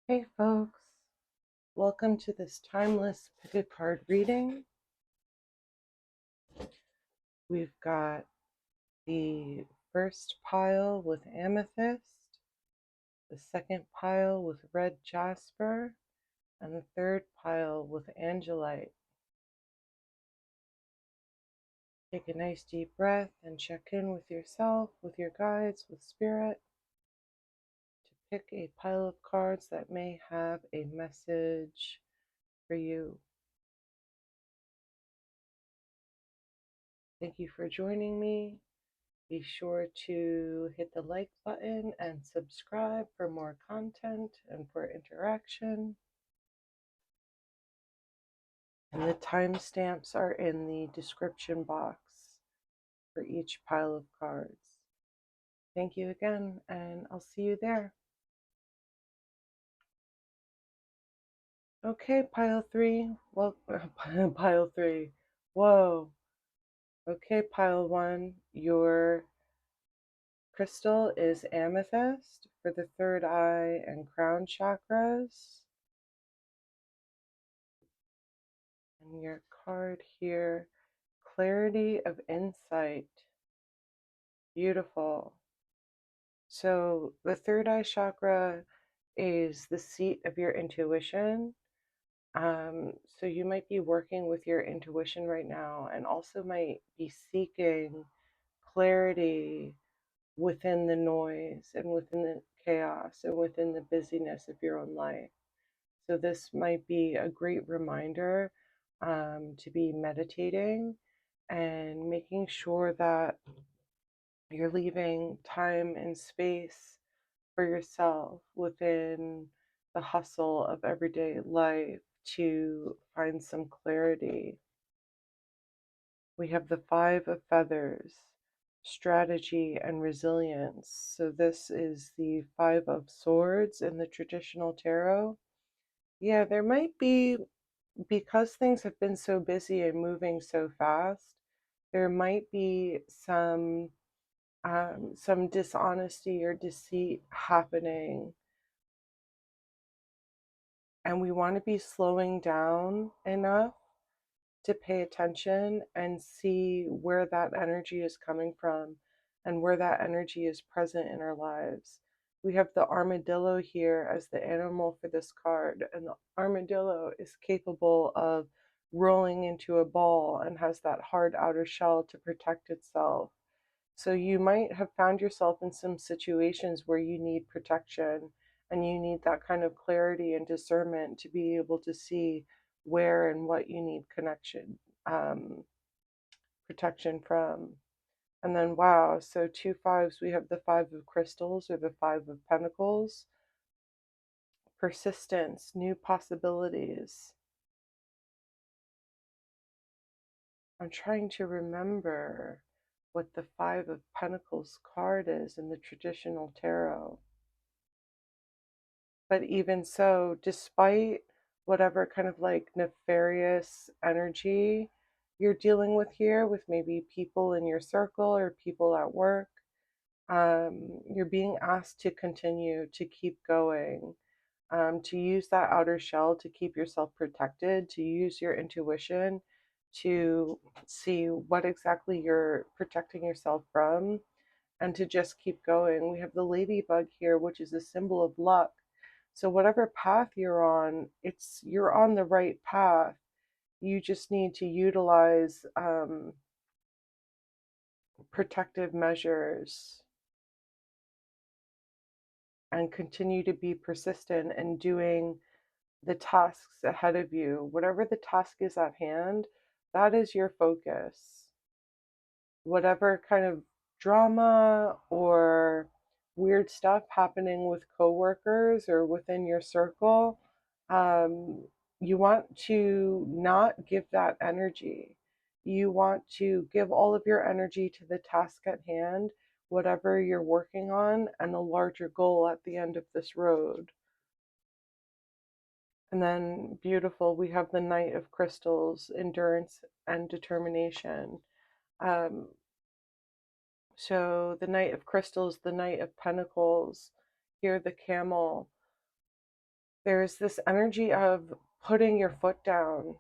Hey folks, welcome to this timeless pick a card reading. We've got the first pile with amethyst, the second pile with red jasper, and the third pile with angelite. Take a nice deep breath and check in with yourself, with your guides, with spirit, to pick a pile of cards that may have a message for you. Thank you for joining me. Be sure to hit the like button and subscribe for more content and for interaction. And the timestamps are in the description box for each pile of cards. Thank you again, and I'll see you there. Okay, pile three. Well, pile three. Whoa. Okay, pile one. Your crystal is amethyst for the third eye and crown chakras. And your card here, clarity of insight. Beautiful. So the third eye chakra is the seat of your intuition. So you might be working with your intuition right now and also might be seeking clarity within the noise and within the chaos and within the busyness of your own life. So this might be a great reminder to be meditating and making sure that you're leaving time and space for yourself within the hustle of everyday life to find some clarity. We have the Five of Feathers, strategy and resilience. So this is the Five of Swords in the traditional tarot. Yeah, there might be, because things have been so busy and moving so fast, there might be some dishonesty or deceit happening, and we want to be slowing down enough to pay attention and see where that energy is coming from and where that energy is present in our lives. We have the armadillo here as the animal for this card, and the armadillo is capable of rolling into a ball and has that hard outer shell to protect itself. So you might have found yourself in some situations where you need protection and you need that kind of clarity and discernment to be able to see where and what you need protection from. And then, wow, so two fives, we have the Five of Crystals or the Five of Pentacles, persistence, new possibilities. I'm trying to remember what the Five of Pentacles card is in the traditional tarot. But even so, despite whatever kind of like nefarious energy you're dealing with here, with maybe people in your circle or people at work, you're being asked to continue to keep going, to use that outer shell to keep yourself protected, to use your intuition to see what exactly you're protecting yourself from, and to just keep going. We have the ladybug here, which is a symbol of luck. So whatever path you're on the right path. You just need to utilize protective measures and continue to be persistent in doing the tasks ahead of you. Whatever the task is at hand, that is your focus. Whatever kind of drama or weird stuff happening with coworkers or within your circle, um, you want to not give that energy. You want to give all of your energy to the task at hand, whatever you're working on, and the larger goal at the end of this road. And then, beautiful, we have the Knight of Crystals, endurance and determination. Um, So the Knight of Crystals, the Knight of Pentacles, here the camel. there's this energy of putting your foot down.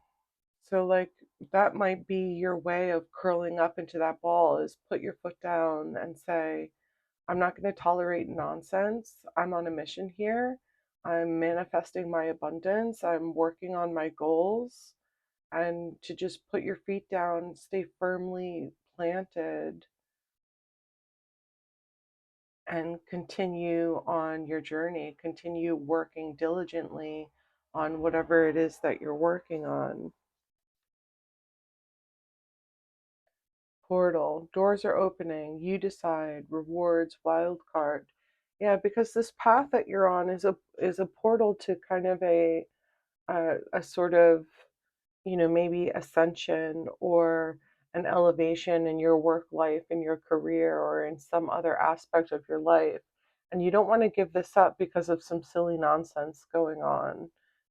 So, like, that might be your way of curling up into that ball is put your foot down and say, I'm not going to tolerate nonsense. I'm on a mission here. I'm manifesting my abundance. I'm working on my goals. And to just put your feet down, stay firmly planted, and continue on your journey. Continue working diligently on whatever it is that you're working on. Portal. Doors are opening. You decide. Rewards. Wild card. Yeah, because this path that you're on is a portal to kind of a sort of, maybe ascension or an elevation in your work life, in your career, or in some other aspect of your life. And you don't want to give this up because of some silly nonsense going on.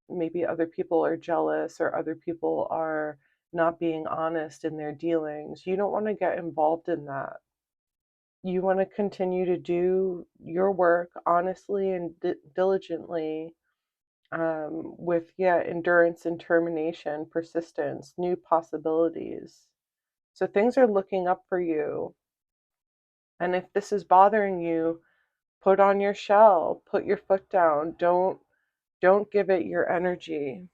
Maybe other people are jealous or other people are not being honest in their dealings. You don't want to get involved in that. You want to continue to do your work honestly and diligently, with endurance and determination, persistence, new possibilities. So things are looking up for you. And if this is bothering you, put on your shell, put your foot down. Don't give it your energy.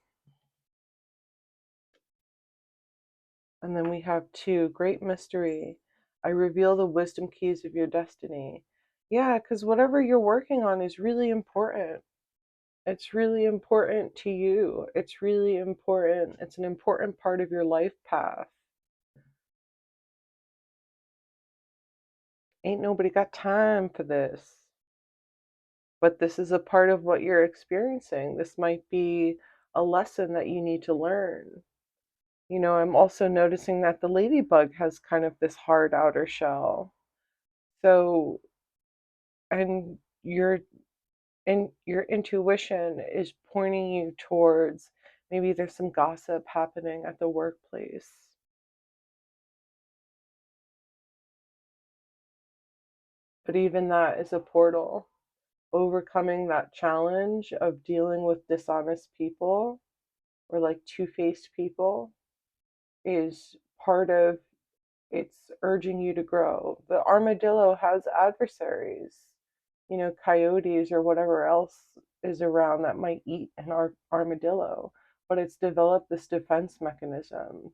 And then we have 2, great mystery. I reveal the wisdom keys of your destiny. Yeah, because whatever you're working on is really important. It's really important to you. It's really important. It's an important part of your life path. Ain't nobody got time for this. But this is a part of what you're experiencing. This might be a lesson that you need to learn. I'm also noticing that the ladybug has kind of this hard outer shell. So, and your intuition is pointing you towards maybe there's some gossip happening at the workplace. But even that is a portal. Overcoming that challenge of dealing with dishonest people or like two-faced people is part of it's urging you to grow. The armadillo has adversaries, coyotes or whatever else is around that might eat an armadillo, but it's developed this defense mechanism.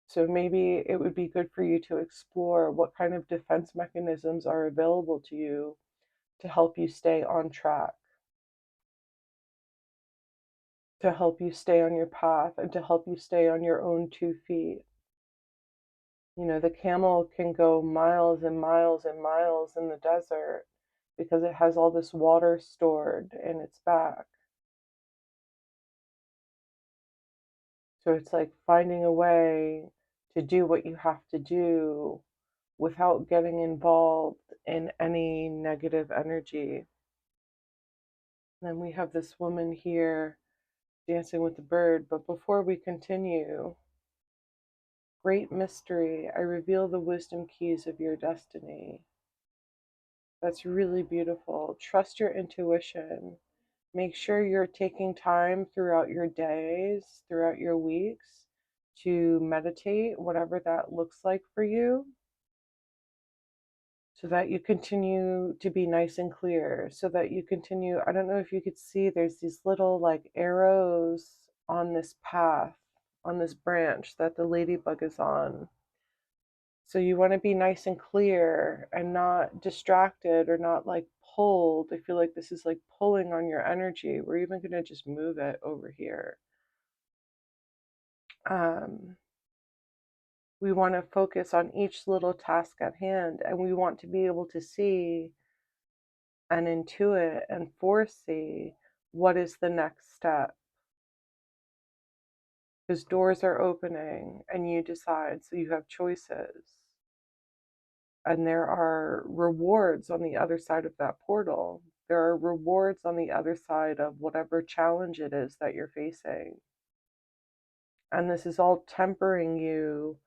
So maybe it would be good for you to explore what kind of defense mechanisms are available to you to help you stay on track, to help you stay on your path, and to help you stay on your own 2 feet. The camel can go miles and miles and miles in the desert because it has all this water stored in its back. So it's like finding a way to do what you have to do without getting involved in any negative energy. And then we have this woman here dancing with the bird. But before we continue, great mystery, I reveal the wisdom keys of your destiny. That's really beautiful. Trust your intuition. Make sure you're taking time throughout your days, throughout your weeks, to meditate, whatever that looks like for you, so that you continue to be nice and clear, so that you continue. I don't know if you could see, there's these little like arrows on this path, on this branch that the ladybug is on. So you want to be nice and clear and not distracted or not like pulled. I feel like this is like pulling on your energy. We're even going to just move it over here. We want to focus on each little task at hand, and we want to be able to see and intuit and foresee what is the next step. Because doors are opening and you decide, so you have choices. And there are rewards on the other side of that portal. There are rewards on the other side of whatever challenge it is that you're facing. And this is all tempering you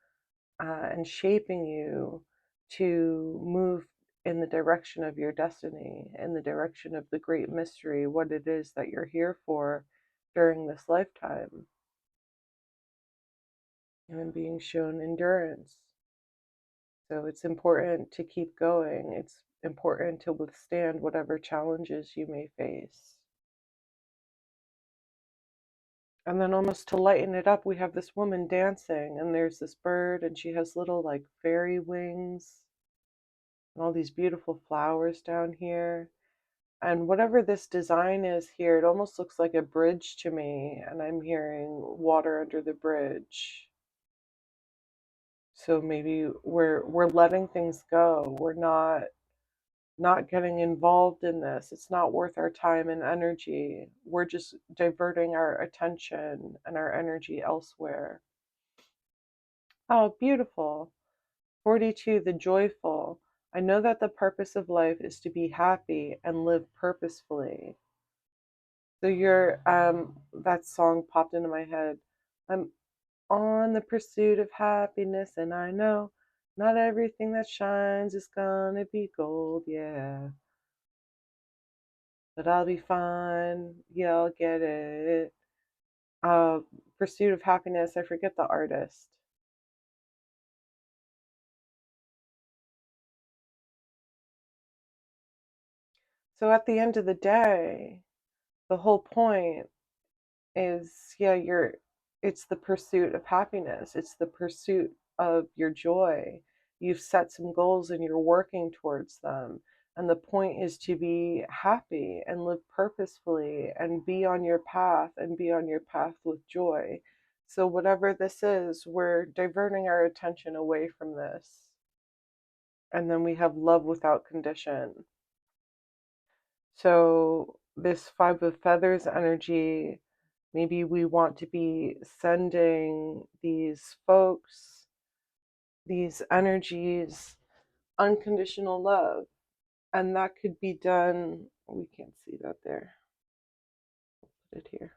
and shaping you to move in the direction of your destiny, in the direction of the great mystery, what it is that you're here for during this lifetime. And being shown endurance. So it's important to keep going. It's important to withstand whatever challenges you may face. And then, almost to lighten it up, we have this woman dancing, and there's this bird, and she has little like fairy wings and all these beautiful flowers down here. And whatever this design is here, it almost looks like a bridge to me, and I'm hearing water under the bridge. So maybe we're letting things go. We're not getting involved in this. It's not worth our time and energy. We're just diverting our attention and our energy elsewhere. Oh, beautiful. 42, the joyful. I know that the purpose of life is to be happy and live purposefully. So that song popped into my head. I'm on the pursuit of happiness, and I know not everything that shines is gonna be gold, yeah. But I'll be fine, yeah, I'll get it. Pursuit of happiness, I forget the artist. So at the end of the day, the whole point is, yeah, it's the pursuit of happiness. It's the pursuit of your joy. You've set some goals and you're working towards them. And the point is to be happy and live purposefully and be on your path and be on your path with joy. So whatever this is, we're diverting our attention away from this. And then we have love without condition. So this 5 of Feathers energy, maybe we want to be sending these folks, these energies, unconditional love. And that could be done, we can't see that there. Put it here.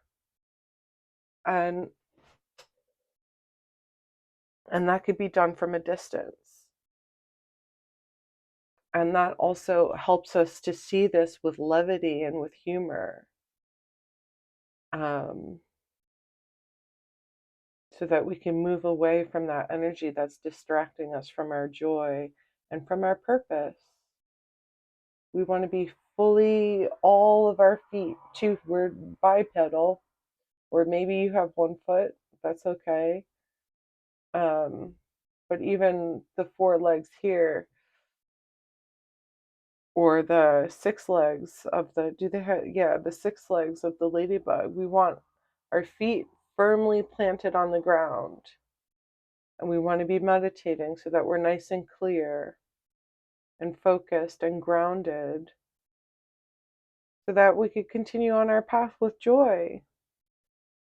And that could be done from a distance. And that also helps us to see this with levity and with humor. So that we can move away from that energy that's distracting us from our joy and from our purpose. We want to be fully, all of our feet, we're bipedal, or maybe you have 1 foot, that's okay. But even the 4 legs here, or the 6 legs of the, the 6 legs of the ladybug, we want our feet firmly planted on the ground. And we want to be meditating so that we're nice and clear and focused and grounded, so that we could continue on our path with joy,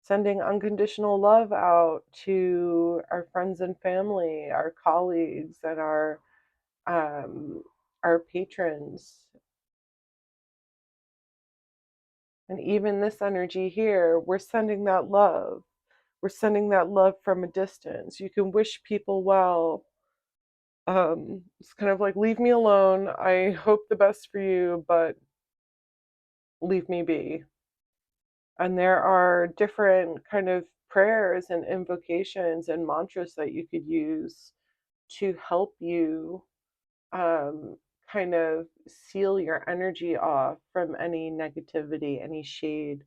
sending unconditional love out to our friends and family, our colleagues, and our patrons. And even this energy here, we're sending that love. We're sending that love from a distance. You can wish people well. It's kind of like, leave me alone. I hope the best for you, but leave me be. And there are different kind of prayers and invocations and mantras that you could use to help you kind of seal your energy off from any negativity, any shade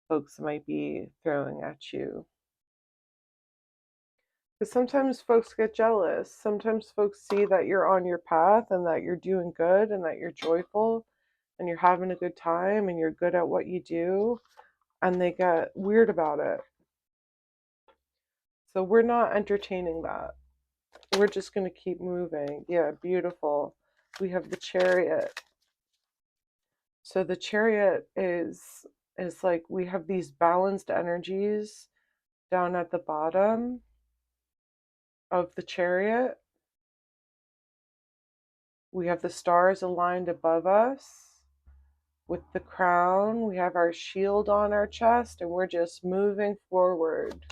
folks might be throwing at you. Because sometimes folks get jealous. Sometimes folks see that you're on your path and that you're doing good and that you're joyful and you're having a good time and you're good at what you do, and they get weird about it. So we're not entertaining that. We're just going to keep moving. Yeah, beautiful. We have the Chariot. So the Chariot is like, we have these balanced energies down at the bottom of the Chariot. We have the stars aligned above us with the crown. We have our shield on our chest, and we're just moving forward.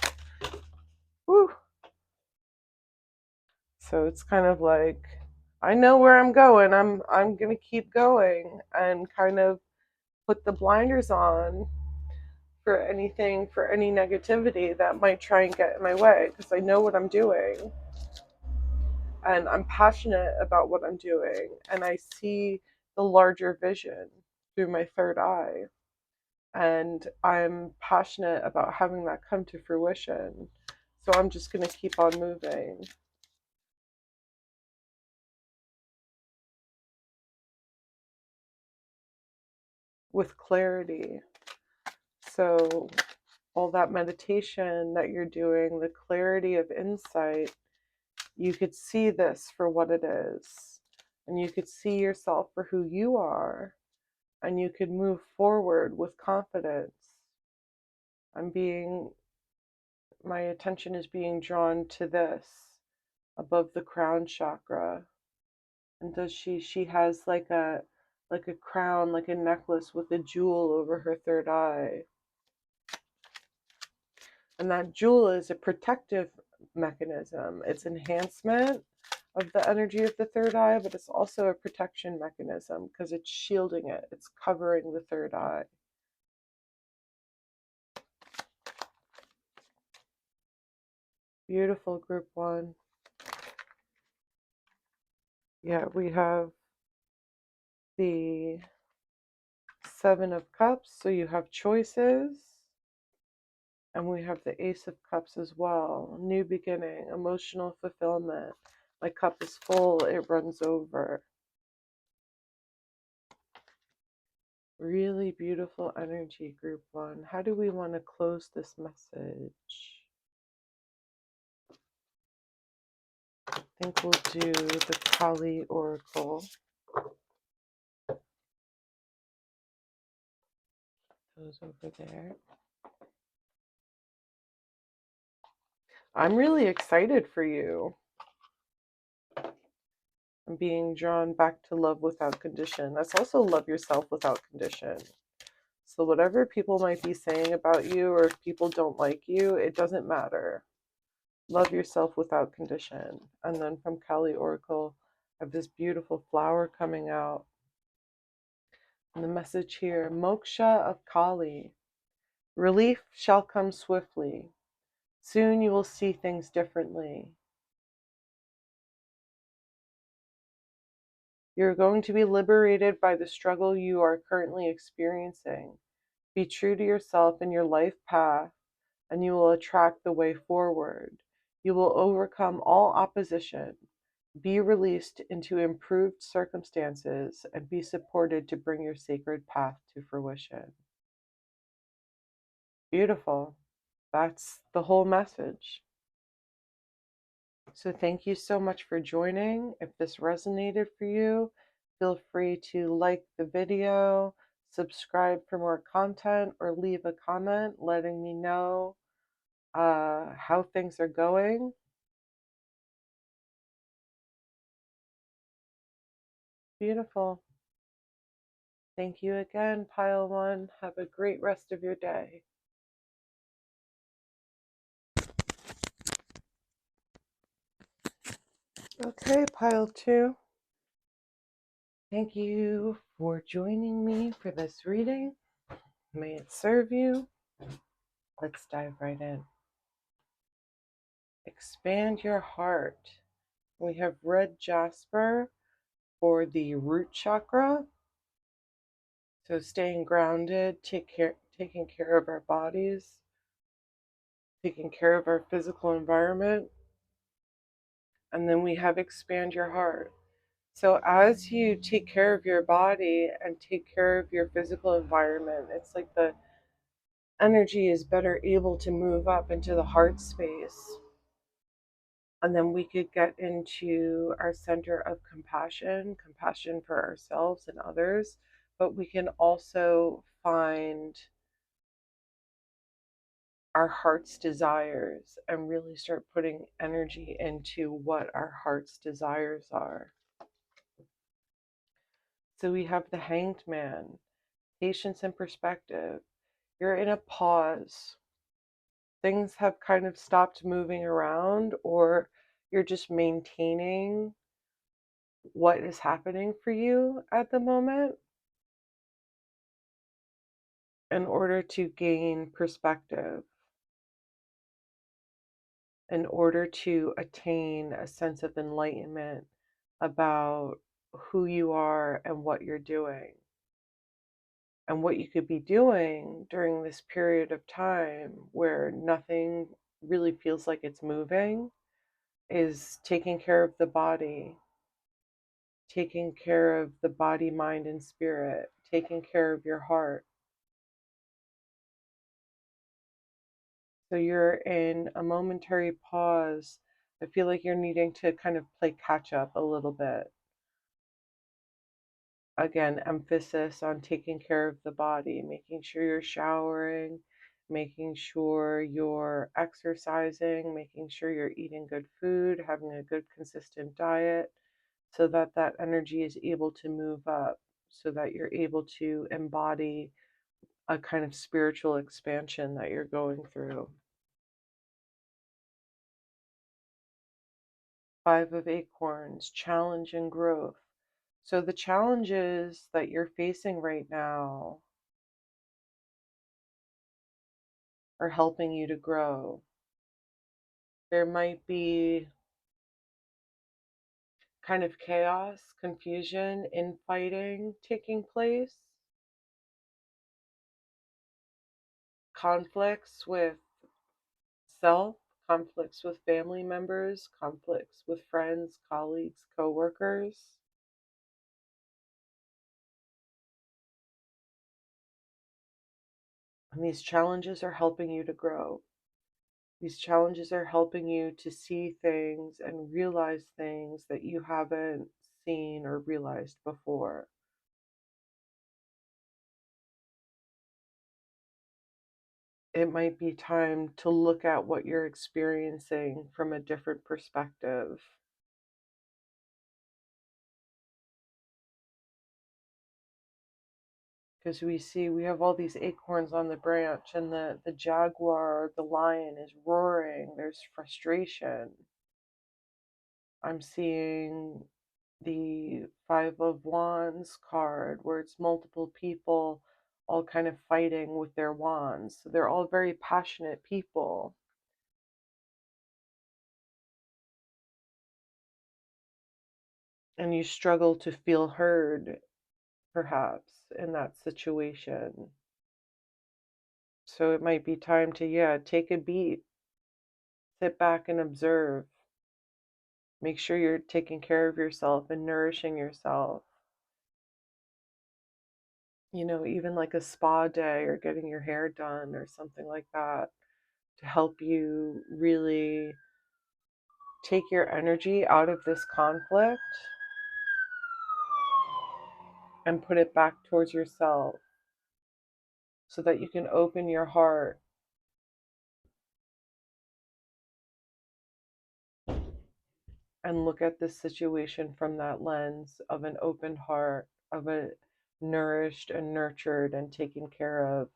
Woo! So it's kind of like I know where I'm going. I'm gonna keep going and kind of put the blinders on for anything, for any negativity that might try and get in my way, because I know what I'm doing and I'm passionate about what I'm doing, and I see the larger vision through my third eye, and I'm passionate about having that come to fruition. So I'm just going to keep on moving with clarity. So all that meditation that you're doing, the clarity of insight, you could see this for what it is, and you could see yourself for who you are, and you could move forward with confidence. My attention is being drawn to this above the crown chakra. And does she has like a crown, like a necklace with a jewel over her third eye. And that jewel is a protective mechanism. It's enhancement of the energy of the third eye, but it's also a protection mechanism because it's shielding it. It's covering the third eye. Beautiful, group one. Yeah, we have the Seven of Cups, so you have choices. And we have the Ace of Cups as well. New beginning, emotional fulfillment. My cup is full, it runs over. Really beautiful energy, group one. How do we want to close this message? I think we'll do the Kali Oracle. Those over there. I'm really excited for you. I'm being drawn back to love without condition. That's also love yourself without condition. So whatever people might be saying about you, or if people don't like you, it doesn't matter. Love yourself without condition. And then from Kali Oracle, I have this beautiful flower coming out. And the message here, Moksha of Kali. Relief shall come swiftly. Soon you will see things differently. You're going to be liberated by the struggle you are currently experiencing. Be true to yourself and your life path, and you will attract the way forward. You will overcome all opposition, be released into improved circumstances, and be supported to bring your sacred path to fruition. Beautiful. That's the whole message. So thank you so much for joining. If this resonated for you, feel free to like the video, subscribe for more content, or leave a comment letting me know how things are going. Beautiful. Thank you again, Pile One. Have a great rest of your day. Okay, Pile Two. Thank you for joining me for this reading. May it serve you. Let's dive right in. Expand your heart. We have red jasper for the root chakra. So staying grounded, taking care of our bodies, taking care of our physical environment. And then we have expand your heart. So as you take care of your body and take care of your physical environment, it's like the energy is better able to move up into the heart space. And then we could get into our center of compassion, compassion for ourselves and others, but we can also find our heart's desires and really start putting energy into what our heart's desires are. So we have the Hanged Man, patience and perspective. You're in a pause. Things have kind of stopped moving around, or you're just maintaining what is happening for you at the moment in order to gain perspective, in order to attain a sense of enlightenment about who you are and what you're doing. And what you could be doing during this period of time where nothing really feels like it's moving is taking care of the body, taking care of the body, mind, and spirit, taking care of your heart. So you're in a momentary pause. I feel like you're needing to kind of play catch up a little bit. Again, emphasis on taking care of the body, making sure you're showering, making sure you're exercising, making sure you're eating good food, having a good consistent diet, so that that energy is able to move up, so that you're able to embody a kind of spiritual expansion that you're going through. Five of Acorns, challenge and growth. So the challenges that you're facing right now are helping you to grow. There might be kind of chaos, confusion, infighting taking place, conflicts with self, conflicts with family members, conflicts with friends, colleagues, coworkers. And these challenges are helping you to grow. These challenges are helping you to see things and realize things that you haven't seen or realized before. It might be time to look at what you're experiencing from a different perspective. Because we have all these acorns on the branch, and the jaguar, the lion is roaring. There's frustration. I'm seeing the Five of Wands card where it's multiple people all kind of fighting with their wands. So they're all very passionate people. And you struggle to feel heard, perhaps, in that situation. So it might be time to, yeah, take a beat, sit back and observe. Make sure you're taking care of yourself and nourishing yourself. Even like a spa day or getting your hair done or something like that to help you really take your energy out of this conflict and put it back towards yourself so that you can open your heart and look at this situation from that lens of an open heart, of a nourished and nurtured and taken care of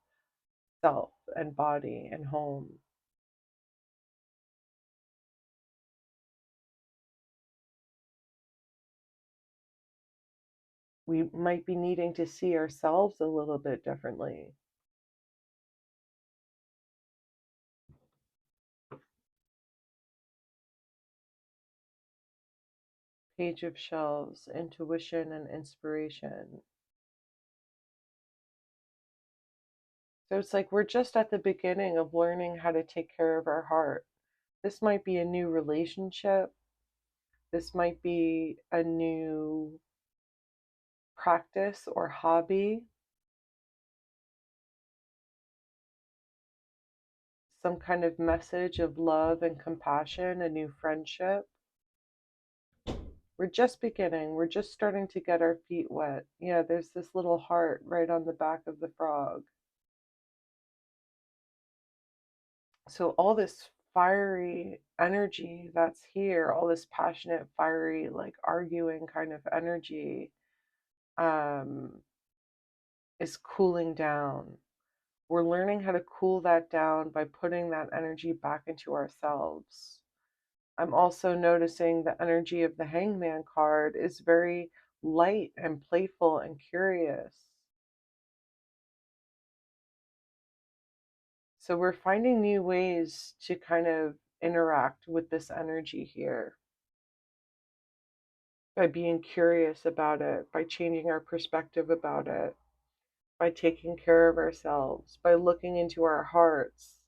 self and body and home. We might be needing to see ourselves a little bit differently. Page of Shelves, intuition and inspiration. So it's like we're just at the beginning of learning how to take care of our heart. This might be a new relationship. This might be a new practice or hobby, some kind of message of love and compassion, a new friendship. We're just beginning. We're just starting to get our feet wet. Yeah, there's this little heart right on the back of the frog. So, all this fiery energy that's here, all this passionate, fiery, like arguing kind of energy, um, is cooling down. We're learning how to cool that down by putting that energy back into ourselves. I'm also noticing the energy of the Hangman card is very light and playful and curious. So we're finding new ways to kind of interact with this energy here by being curious about it, by changing our perspective about it, by taking care of ourselves, by looking into our hearts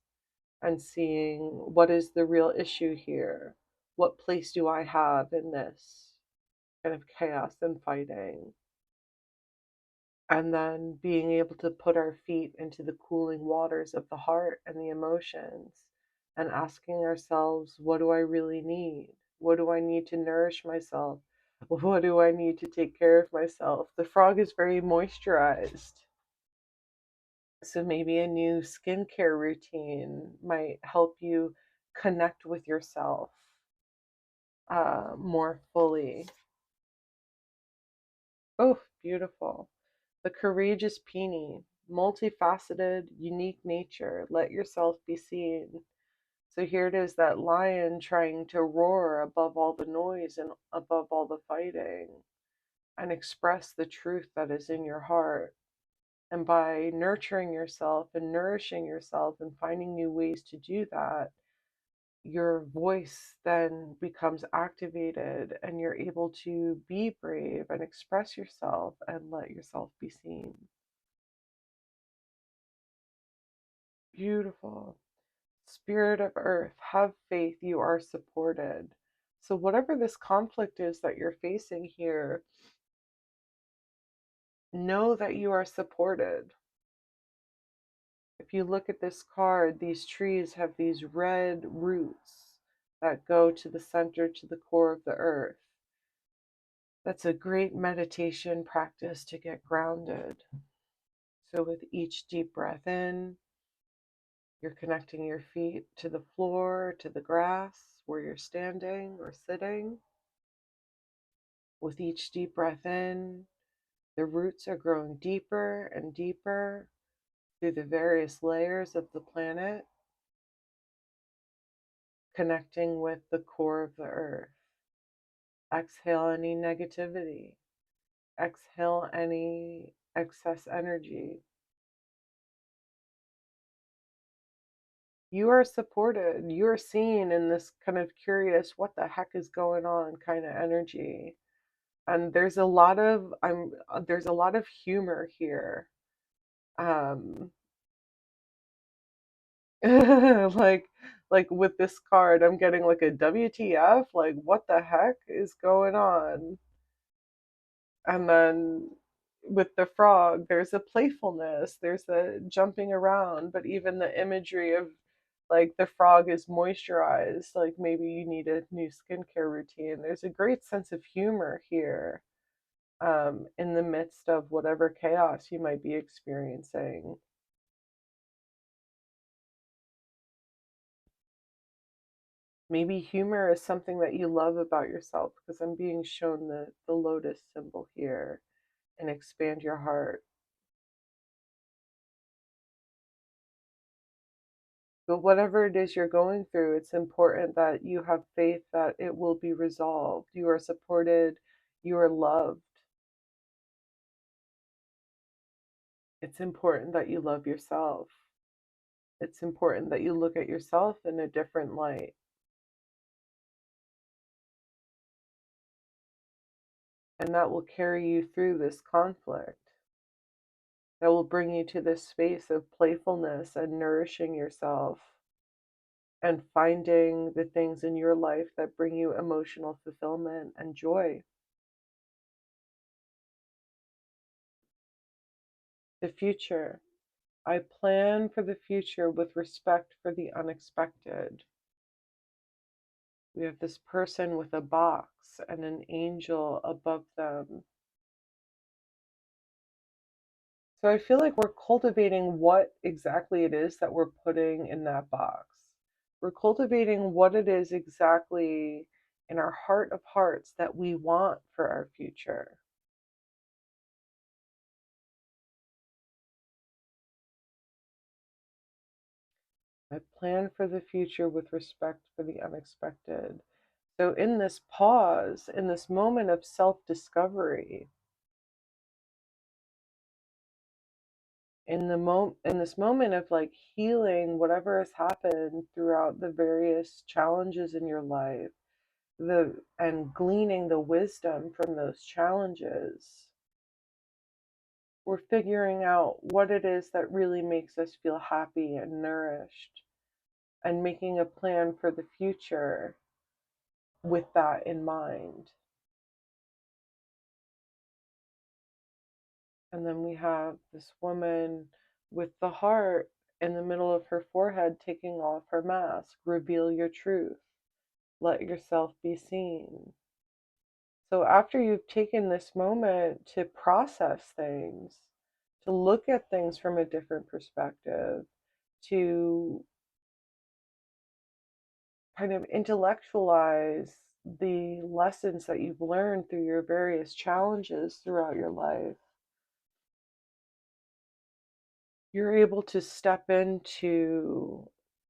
and seeing what is the real issue here. What place do I have in this kind of chaos and fighting? And then being able to put our feet into the cooling waters of the heart and the emotions and asking ourselves, what do I really need? What do I need to nourish myself? What do I need to take care of myself? The frog is very moisturized. So maybe a new skincare routine might help you connect with yourself more fully. Oh, beautiful. The courageous peony, multifaceted, unique nature. Let yourself be seen. So here it is, that lion trying to roar above all the noise and above all the fighting and express the truth that is in your heart. And by nurturing yourself and nourishing yourself and finding new ways to do that, your voice then becomes activated and you're able to be brave and express yourself and let yourself be seen. Beautiful. Spirit of Earth, have faith, you are supported. So, whatever this conflict is that you're facing here, know that you are supported. If you look at this card, these trees have these red roots that go to the center, to the core of the earth. That's a great meditation practice to get grounded. So, with each deep breath in, you're connecting your feet to the floor, to the grass where you're standing or sitting. With each deep breath in, the roots are growing deeper and deeper through the various layers of the planet, connecting with the core of the earth. Exhale any negativity. Exhale any excess energy. You are supported. You are seen in this kind of curious, what the heck is going on kind of energy. And there's a lot of humor here. Um, like with this card, I'm getting like a WTF, like what the heck is going on? And then with the frog, there's a playfulness, there's a jumping around, but even the imagery of like the frog is moisturized, like maybe you need a new skincare routine. There's a great sense of humor here, in the midst of whatever chaos you might be experiencing. Maybe humor is something that you love about yourself, because I'm being shown the lotus symbol here, and expand your heart. But whatever it is you're going through, it's important that you have faith that it will be resolved. You are supported, you are loved. It's important that you love yourself. It's important that you look at yourself in a different light. And that will carry you through this conflict. That will bring you to this space of playfulness and nourishing yourself and finding the things in your life that bring you emotional fulfillment and joy. The future. I plan for the future with respect for the unexpected. We have this person with a box and an angel above them. So I feel like we're cultivating what exactly it is that we're putting in that box. We're cultivating what it is exactly in our heart of hearts that we want for our future. I plan for the future with respect for the unexpected. So in this pause, in this moment of self-discovery, in this moment of like healing whatever has happened throughout the various challenges in your life, and gleaning the wisdom from those challenges, we're figuring out what it is that really makes us feel happy and nourished, and making a plan for the future with that in mind. And then we have this woman with the heart in the middle of her forehead taking off her mask. Reveal your truth. Let yourself be seen. So after you've taken this moment to process things, to look at things from a different perspective, to kind of intellectualize the lessons that you've learned through your various challenges throughout your life, you're able to step into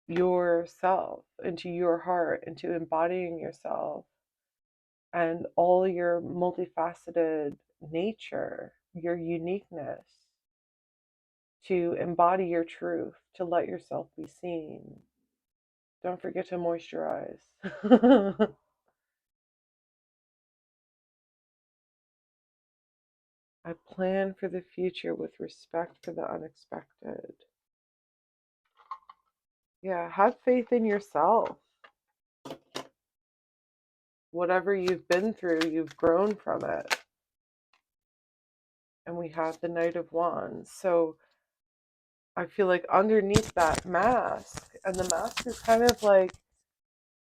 yourself, into your heart, into embodying yourself and all your multifaceted nature, your uniqueness, to embody your truth, to let yourself be seen. Don't forget to moisturize. I plan for the future with respect for the unexpected. Yeah, have faith in yourself. Whatever you've been through, you've grown from it. And we have the Knight of Wands. So I feel like underneath that mask, and the mask is kind of like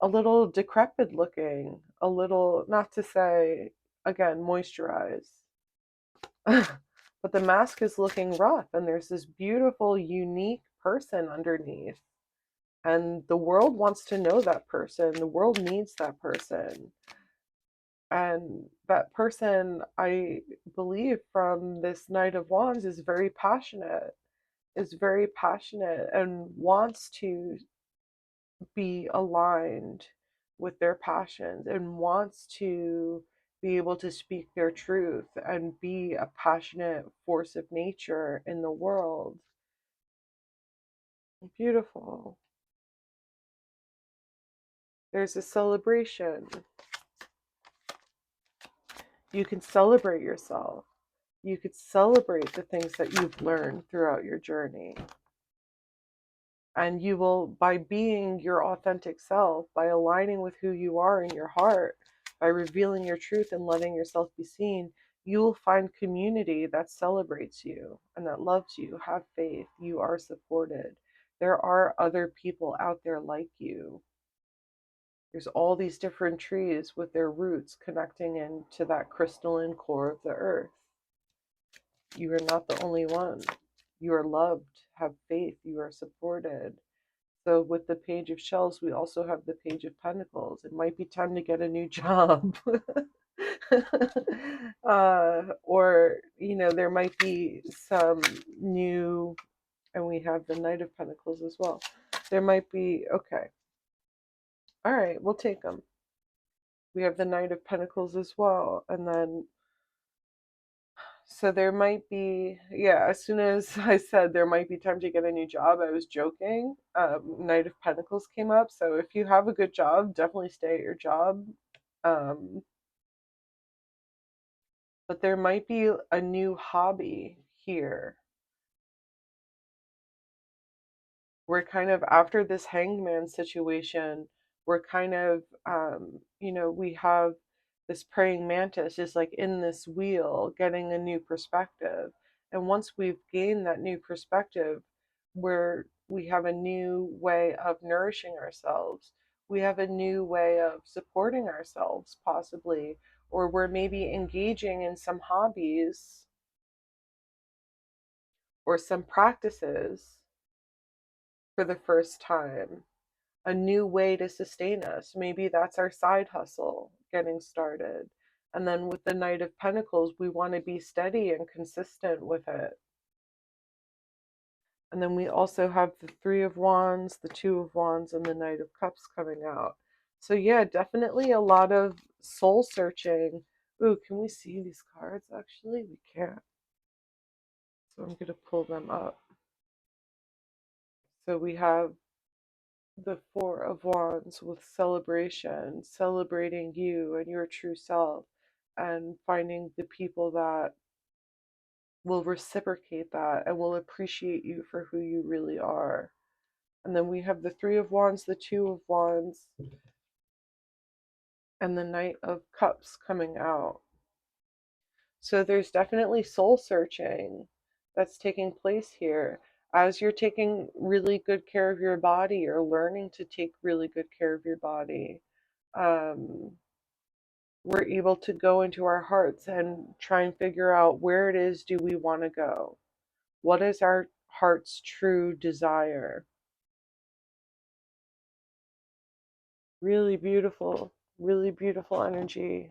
a little decrepit looking, a little, not to say, again, moisturize. But the mask is looking rough, and there's this beautiful, unique person underneath. And the world wants to know that person. The world needs that person. And that person, I believe, from this Knight of Wands is very passionate and wants to be aligned with their passions and wants to be able to speak their truth and be a passionate force of nature in the world. Beautiful. There's a celebration. You can celebrate yourself. You could celebrate the things that you've learned throughout your journey. And you will, by being your authentic self, by aligning with who you are in your heart, by revealing your truth and letting yourself be seen, you will find community that celebrates you and that loves you. Have faith. You are supported. There are other people out there like you. There's all these different trees with their roots connecting into that crystalline core of the earth. You are not the only one. You are loved. Have faith. You are supported. So with the Page of Shells, we also have the Page of Pentacles. It might be time to get a new job. Or, there might be some new, and we have the Knight of Pentacles as well. There might be, okay. All right, we'll take them. We have the Knight of Pentacles as well. And then, so there might be, yeah, as soon as I said there might be time to get a new job, I was joking. Knight of Pentacles came up. So if you have a good job, definitely stay at your job. But there might be a new hobby here. We're kind of, after this hangman situation, we're kind of, we have this praying mantis just like in this wheel, getting a new perspective. And once we've gained that new perspective, where we have a new way of nourishing ourselves, we have a new way of supporting ourselves, possibly, or we're maybe engaging in some hobbies or some practices for the first time, a new way to sustain us. Maybe that's our side hustle getting started. And then with the Knight of Pentacles, we want to be steady and consistent with it. And then we also have the Three of Wands, the Two of Wands, and the Knight of Cups coming out. So yeah, definitely a lot of soul searching. Ooh, can we see these cards actually? We can't. So I'm going to pull them up. So we have the Four of Wands with celebration, celebrating you and your true self, and finding the people that will reciprocate that and will appreciate you for who you really are. And then we have the Three of Wands, the Two of Wands, and the Knight of Cups coming out. So there's definitely soul searching that's taking place here. As you're taking really good care of your body, or learning to take really good care of your body, we're able to go into our hearts and try and figure out where it is do we want to go. What is our heart's true desire? Really beautiful energy.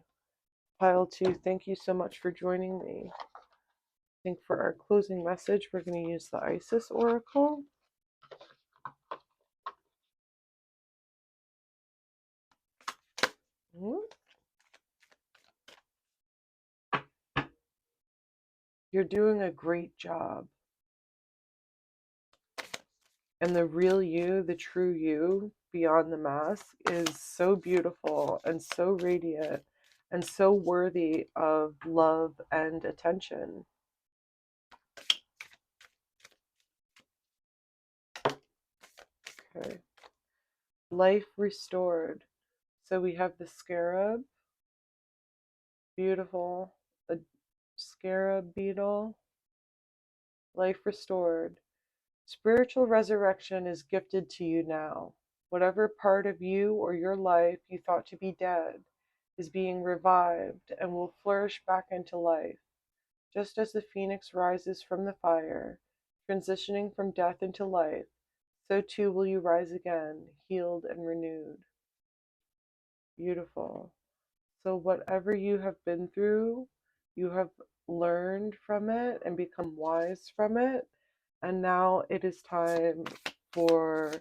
Pile 2, thank you so much for joining me. I think for our closing message, we're going to use the Isis Oracle. You're doing a great job. And the real you, the true you, beyond the mask, is so beautiful and so radiant and so worthy of love and attention. Okay. Life restored. So we have the scarab, beautiful, a scarab beetle, life restored. Spiritual resurrection is gifted to you now. Whatever part of you or your life you thought to be dead is being revived and will flourish back into life. Just as the phoenix rises from the fire, transitioning from death into life, so too will you rise again, healed and renewed. Beautiful. So whatever you have been through, you have learned from it and become wise from it. And now it is time for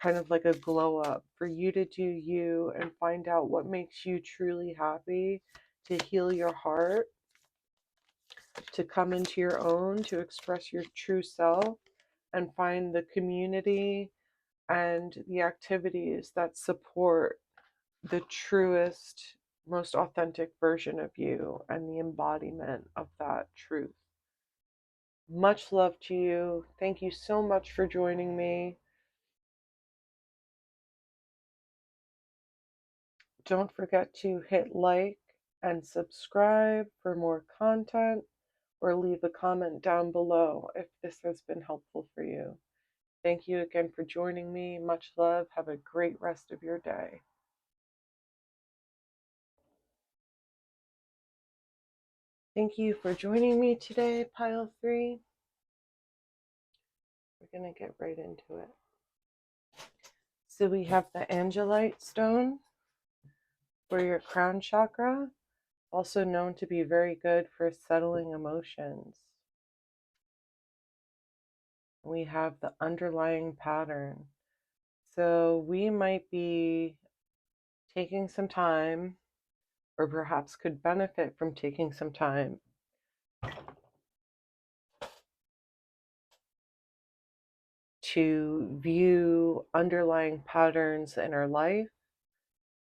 kind of like a glow up, for you to do you and find out what makes you truly happy, to heal your heart, to come into your own, to express your true self, and find the community and the activities that support the truest, most authentic version of you and the embodiment of that truth. Much love to you. Thank you so much for joining me. Don't forget to hit like and subscribe for more content, or leave a comment down below if this has been helpful for you. Thank you again for joining me. Much love. Have a great rest of your day. Thank you for joining me today, Pile 3. We're going to get right into it. So we have the Angelite stone for your crown chakra, also known to be very good for settling emotions. We have the underlying pattern. So we might be taking some time, or perhaps could benefit from taking some time to view underlying patterns in our life,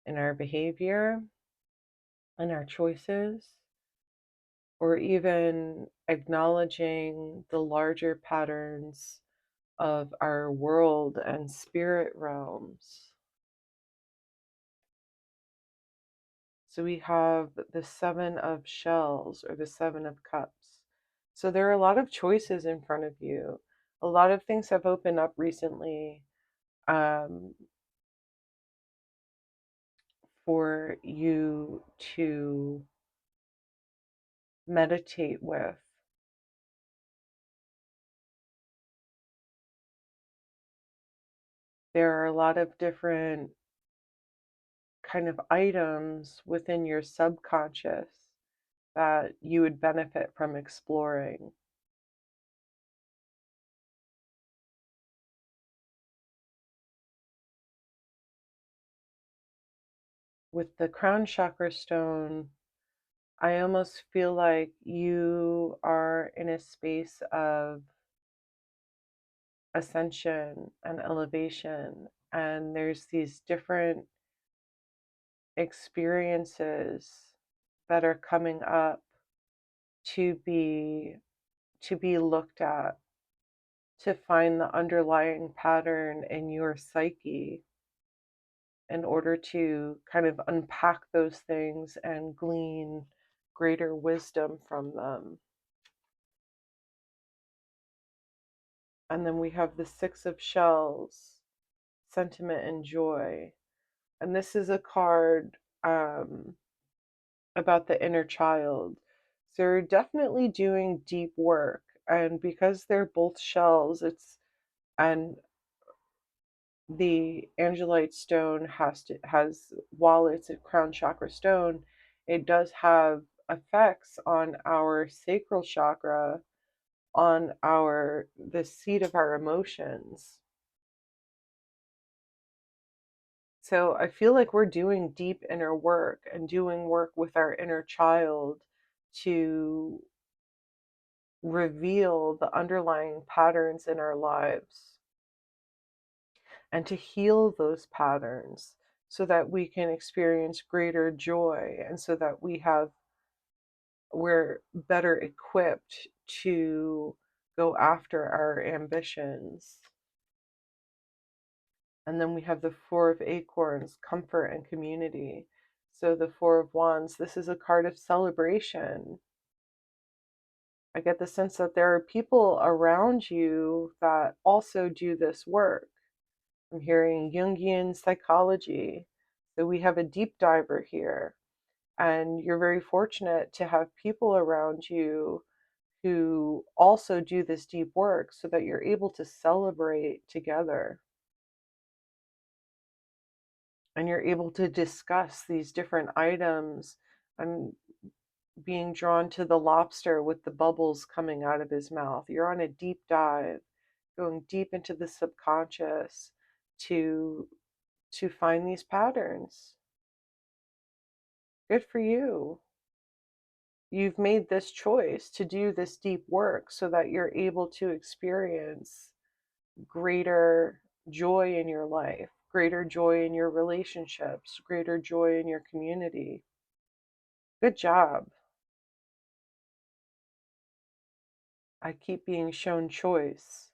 in our behavior, in our choices, or even acknowledging the larger patterns of our world and spirit realms. So we have the Seven of Shells, or the Seven of Cups. So there are a lot of choices in front of you. A lot of things have opened up recently for you to meditate with. There are a lot of different kind of items within your subconscious that you would benefit from exploring. With the crown chakra stone, I almost feel like you are in a space of ascension and elevation, and there's these different experiences that are coming up to be looked at, to find the underlying pattern in your psyche in order to kind of unpack those things and glean greater wisdom from them. And then we have the Six of Shells, sentiment and joy. And this is a card about the inner child. So you're definitely doing deep work. And because they're both shells, and the Angelite stone has, while it's a crown chakra stone, it does have effects on our sacral chakra, on the seat of our emotions. So I feel like we're doing deep inner work and doing work with our inner child to reveal the underlying patterns in our lives and to heal those patterns so that we can experience greater joy, and so that we're better equipped to go after our ambitions. And then we have the Four of Acorns, comfort and community. So the Four of Wands, this is a card of celebration. I get the sense that there are people around you that also do this work. I'm hearing Jungian psychology. So we have a deep diver here. And you're very fortunate to have people around you who also do this deep work so that you're able to celebrate together. And you're able to discuss these different items. I'm being drawn to the lobster with the bubbles coming out of his mouth. You're on a deep dive, going deep into the subconscious to find these patterns. Good for you. You've made this choice to do this deep work so that you're able to experience greater joy in your life, greater joy in your relationships, greater joy in your community. Good job. I keep being shown choice.